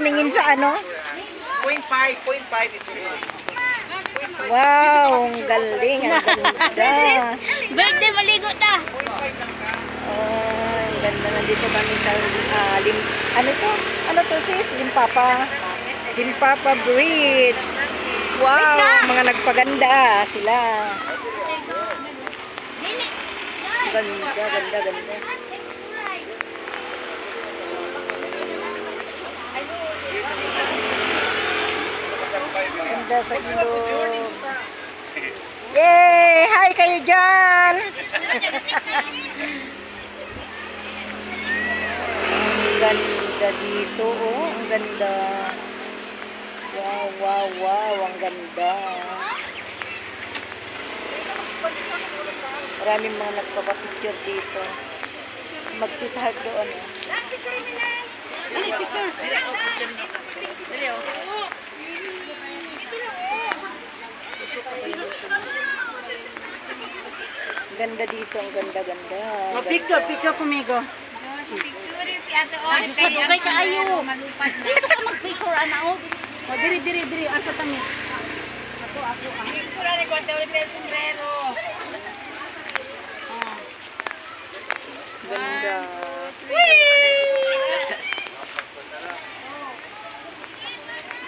tumingin sa ano? 0.5 ito. Wow, ang galing, ang ganda. Birthday, maligo ta. 0.5 lang ka. Oh, ang ganda. Nandito kami sa, ano to? Ano to sis? Limpapa Bridge. Wow, mga nagpaganda sila. Ganda. Ganda sa ilog. Yay! Hi kayo dyan! Ang ganda dito, oh. Ang ganda. Wow. Ang ganda. Maraming mga nagpapapicture dito. Mag-shoot hard doon, oh. Picture. Ganda dito, ang ganda. Picture kumigo. Picture si Ate Ol. Sa dugay ka ayo. Dito ka mag-picture ana o. Diri asa tami. Ako. Picture ni Ate Ol pero sombrero. Ganda.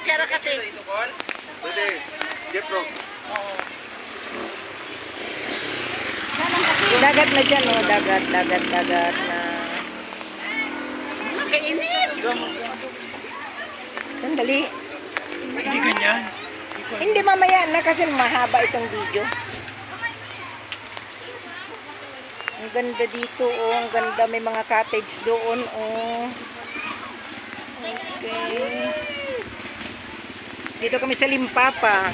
Kaya kate. Ito, Paul? Pwede. Jepro. Dagat na dyan, oh. Dagat na. Kainit. Sandali. Hindi ganyan. Hindi mamaya na kasi mahaba itong video. Ang ganda dito, oh. Ang ganda. May mga cottage doon, oh. Okay. Dito kami sa Limpapa.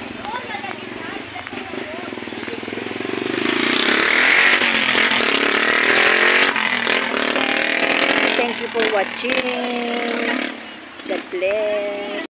Thank you for watching. God bless.